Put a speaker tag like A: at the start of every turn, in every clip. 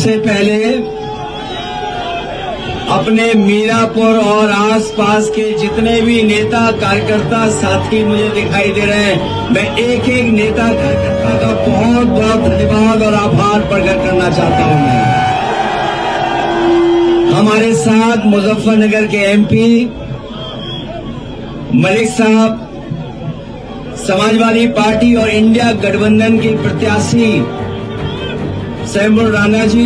A: सबसे पहले अपने मीरापुर और आसपास के जितने भी नेता कार्यकर्ता साथी मुझे दिखाई दे रहे हैं, मैं एक एक नेता कार्यकर्ता का बहुत बहुत धन्यवाद और आभार प्रकट करना चाहता हूं। हमारे साथ मुजफ्फरनगर के एमपी मलिक साहब, समाजवादी पार्टी और इंडिया गठबंधन की प्रत्याशी सैमुल राणा जी,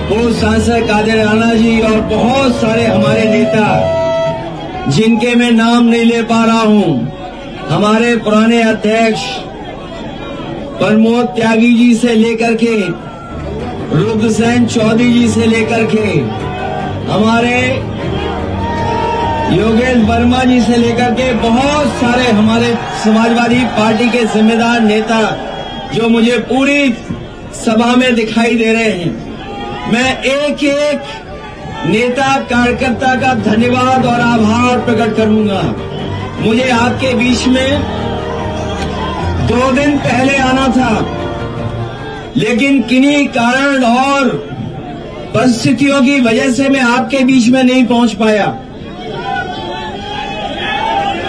A: पूर्व सांसद कादिर राणा जी और बहुत सारे हमारे नेता जिनके मैं नाम नहीं ले पा रहा हूं। हमारे पुराने अध्यक्ष प्रमोद त्यागी जी से लेकर के रुद्रसेन चौधरी जी से लेकर के हमारे योगेश वर्मा जी से लेकर के बहुत सारे हमारे समाजवादी पार्टी के जिम्मेदार नेता जो मुझे पूरी सभा में दिखाई दे रहे हैं, मैं एक एक नेता कार्यकर्ता का धन्यवाद और आभार प्रकट करूंगा। मुझे आपके बीच में 2 दिन पहले आना था, लेकिन किन्हीं कारण और परिस्थितियों की वजह से मैं आपके बीच में नहीं पहुंच पाया।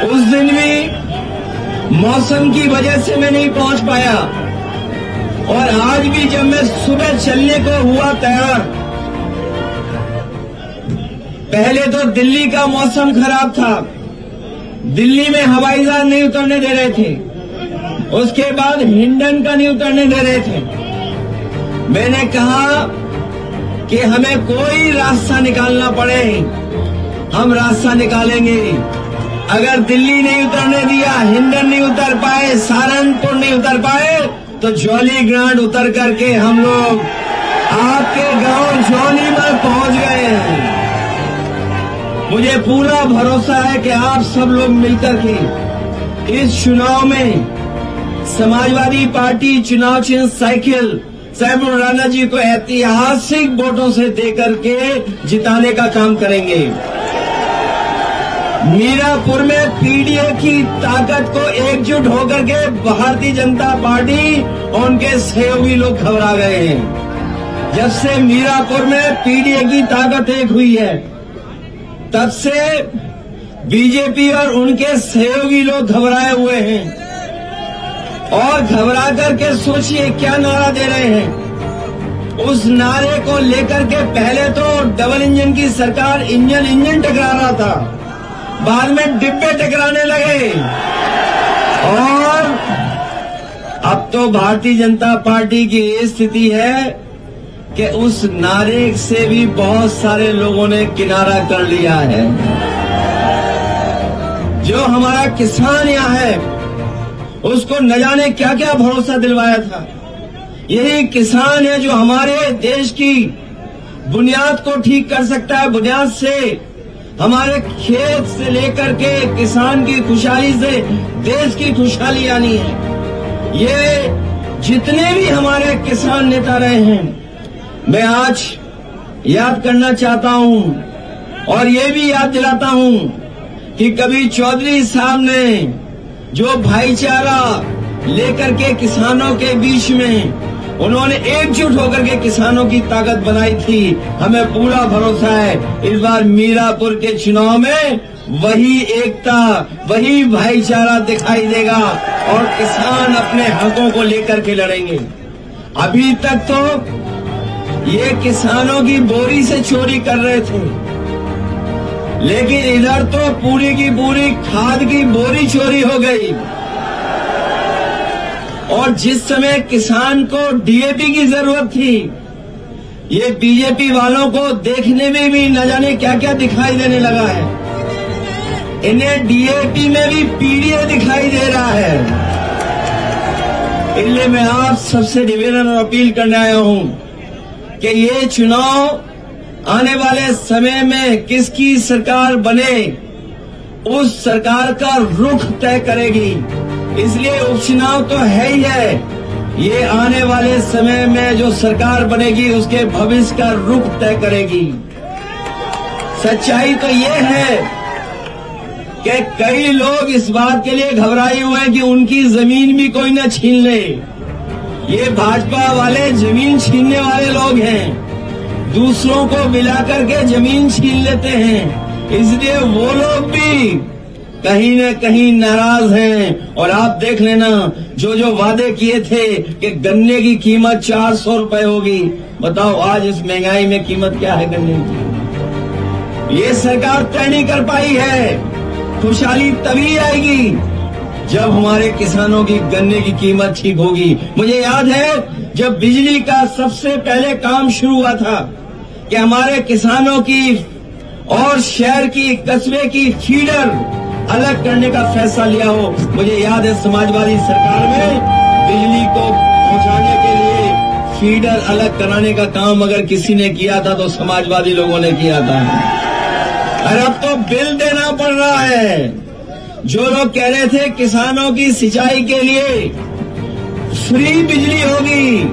A: उस दिन भी मौसम की वजह से मैं नहीं पहुंच पाया, और आज भी जब मैं सुबह चलने को हुआ तैयार, पहले तो दिल्ली का मौसम खराब था, दिल्ली में हवाई जहाज नहीं उतरने दे रहे थे, उसके बाद हिंडन का नहीं उतरने दे रहे थे। मैंने कहा कि हमें कोई रास्ता निकालना पड़े, हम रास्ता निकालेंगे। अगर दिल्ली नहीं उतरने दिया, हिंडन नहीं उतर पाए, सहारनपुर नहीं उतर पाए, तो जौली ग्रांट उतर करके हम लोग आपके गांव जौली में पहुंच गए हैं। मुझे पूरा भरोसा है कि आप सब लोग मिलकर के इस चुनाव में समाजवादी पार्टी चुनाव चिन्ह साइकिल सैमुल राणा जी को ऐतिहासिक वोटों से देकर के जिताने का काम करेंगे। मीरापुर में पीडीए की ताकत को एकजुट होकर के भारतीय जनता पार्टी और उनके सहयोगी लोग घबरा गए हैं। जब से मीरापुर में पीडीए की ताकत एक हुई है, तब से बीजेपी और उनके सहयोगी लोग घबराए हुए हैं। और घबरा करके सोचिए क्या नारा दे रहे हैं। उस नारे को लेकर के पहले तो डबल इंजन की सरकार इंजन टकरा रहा था, बाद में डिब्बे टकराने लगे, और अब तो भारतीय जनता पार्टी की ये स्थिति है कि उस नारे से भी बहुत सारे लोगों ने किनारा कर लिया है। जो हमारा किसान यहाँ है, उसको न जाने क्या क्या भरोसा दिलवाया था। यही किसान है जो हमारे देश की बुनियाद को ठीक कर सकता है। बुनियाद से हमारे खेत से लेकर के किसान की खुशहाली से देश की खुशहाली आनी है। ये जितने भी हमारे किसान नेता रहे हैं, मैं आज याद करना चाहता हूं और ये भी याद दिलाता हूं कि कभी चौधरी साहब ने जो भाईचारा लेकर के किसानों के बीच में उन्होंने एकजुट होकर के किसानों की ताकत बनाई थी, हमें पूरा भरोसा है इस बार मीरापुर के चुनाव में वही एकता, वही भाईचारा दिखाई देगा और किसान अपने हकों को लेकर के लड़ेंगे। अभी तक तो ये किसानों की बोरी से चोरी कर रहे थे, लेकिन इधर तो पूरी की पूरी खाद की बोरी चोरी हो गई। और जिस समय किसान को डीएपी की जरूरत थी, ये बीजेपी वालों को देखने में भी न जाने क्या क्या दिखाई देने लगा है। इन्हें डीएपी में भी पीडीए दिखाई दे रहा है। इसलिए मैं आप सबसे निवेदन और अपील करने आया हूं कि ये चुनाव आने वाले समय में किसकी सरकार बने, उस सरकार का रुख तय करेगी। इसलिए उपचुनाव तो है ही है, ये आने वाले समय में जो सरकार बनेगी उसके भविष्य का रुख तय करेगी। सच्चाई तो ये है कि कई लोग इस बात के लिए घबराए हुए हैं कि उनकी जमीन भी कोई न छीन ले, ये भाजपा वाले जमीन छीनने वाले लोग हैं, दूसरों को मिला करके जमीन छीन लेते हैं, इसलिए वो लोग भी कहीं न कहीं नाराज हैं। और आप देख लेना, जो वादे किए थे कि गन्ने की कीमत 400 रुपए होगी, बताओ आज इस महंगाई में कीमत क्या है गन्ने की। ये सरकार तय नहीं कर पाई है। खुशहाली तभी आएगी जब हमारे किसानों की गन्ने की कीमत ठीक होगी। मुझे याद है जब बिजली का सबसे पहले काम शुरू हुआ था कि हमारे किसानों की और शहर की, कस्बे की फीडर अलग करने का फैसला लिया हो। मुझे याद है समाजवादी सरकार में बिजली को पहुंचाने के लिए फीडर अलग कराने का काम अगर किसी ने किया था तो समाजवादी लोगों ने किया था। और अब तो बिल देना पड़ रहा है। जो लोग कह रहे थे किसानों की सिंचाई के लिए फ्री बिजली होगी,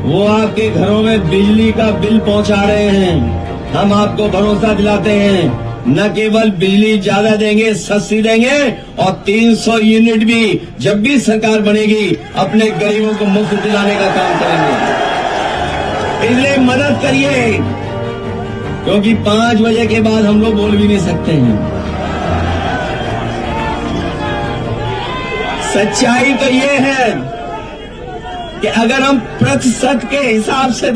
A: वो आपके घरों में बिजली का बिल पहुंचा रहे हैं। हम आपको भरोसा दिलाते हैं, न केवल बिजली ज्यादा देंगे, सस्ती देंगे, और 300 यूनिट भी जब भी सरकार बनेगी अपने गरीबों को मुफ्त दिलाने का काम करेंगे। इसलिए मदद करिए, क्योंकि 5 बजे के बाद हम लोग बोल भी नहीं सकते हैं। सच्चाई तो ये है कि अगर हम प्रतिशत के हिसाब से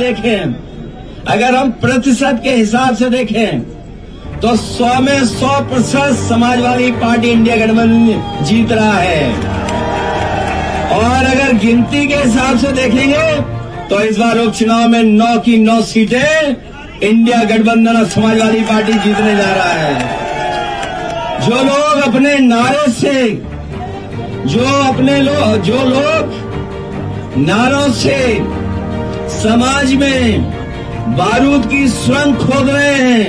A: देखें, तो 100 में 100% समाजवादी पार्टी इंडिया गठबंधन जीत रहा है। और अगर गिनती के हिसाब से देखेंगे तो इस बार उपचुनाव में 9 की 9 सीटें इंडिया गठबंधन और समाजवादी पार्टी जीतने जा रहा है। जो लोग अपने नारे से, जो लोग नारों से समाज में बारूद की सुरंग खोद रहे हैं,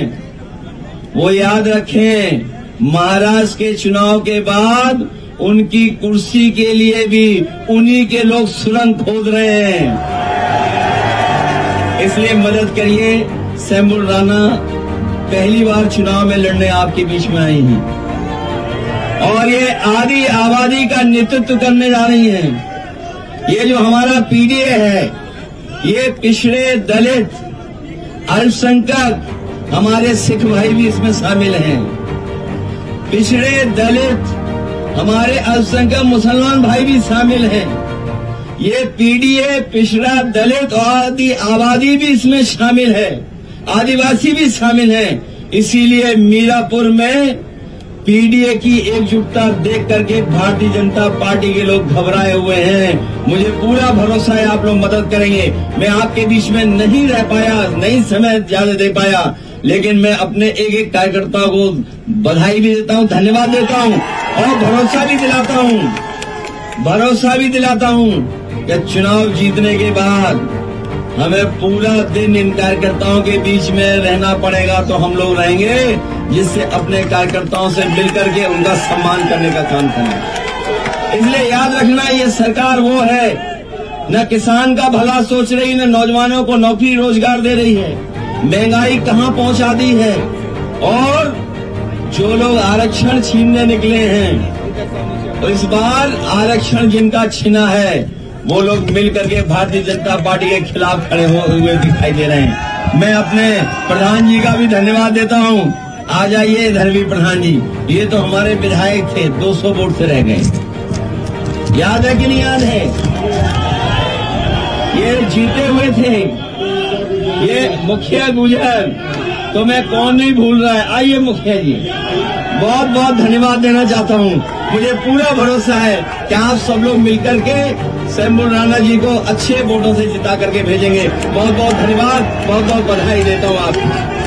A: वो याद रखें महाराष्ट्र के चुनाव के बाद उनकी कुर्सी के लिए भी उन्हीं के लोग सुरंग खोद रहे हैं। इसलिए मदद करिए। शंभू राणा पहली बार चुनाव में लड़ने आपके बीच में आई हैं और ये आदि आबादी का नेतृत्व करने जा रही हैं। ये जो हमारा पीडीए है, ये पिछड़े, दलित, अल्पसंख्यक, हमारे सिख भाई भी इसमें शामिल हैं। पिछड़े, दलित, हमारे अल्पसंख्यक मुसलमान भाई भी शामिल हैं। ये पीडीए पिछड़ा, दलित और आदि आबादी भी इसमें शामिल है, आदिवासी भी शामिल हैं। इसीलिए मीरापुर में पीडीए की एकजुटता देख करके भारतीय जनता पार्टी के लोग घबराए हुए हैं। मुझे पूरा भरोसा है आप लोग मदद करेंगे। मैं आपके बीच में नहीं रह पाया, नहीं समय ज्यादा दे पाया, लेकिन मैं अपने एक एक कार्यकर्ता को बधाई भी देता हूं, धन्यवाद देता हूं और भरोसा भी दिलाता हूं कि चुनाव जीतने के बाद हमें पूरा दिन इन कार्यकर्ताओं के बीच में रहना पड़ेगा, तो हम लोग रहेंगे, जिससे अपने कार्यकर्ताओं से मिलकर के उनका सम्मान करने का काम करें। इसलिए याद रखना, ये सरकार वो है न किसान का भला सोच रही, न नौजवानों को नौकरी रोजगार दे रही है। महंगाई कहां पहुंचा दी है। और जो लोग आरक्षण छीनने निकले हैं, तो इस बार आरक्षण जिनका छीना है वो लोग मिलकर के भारतीय जनता पार्टी के खिलाफ खड़े हुए दिखाई दे रहे हैं। मैं अपने प्रधान जी का भी धन्यवाद देता हूं। आ जाइए इधर भी प्रधान जी, ये तो हमारे विधायक थे, 200 वोट से रह गए। याद है कि नहीं याद है? ये जीते हुए थे, ये मुखिया गुजर, तो मैं कौन नहीं भूल रहा है। आइए मुखिया जी, बहुत बहुत धन्यवाद देना चाहता हूँ। मुझे पूरा भरोसा है कि आप सब लोग मिलकर के शंभू राणा जी को अच्छे वोटों से जिता करके भेजेंगे। बहुत बहुत धन्यवाद, बहुत बहुत बधाई देता हूँ आपको।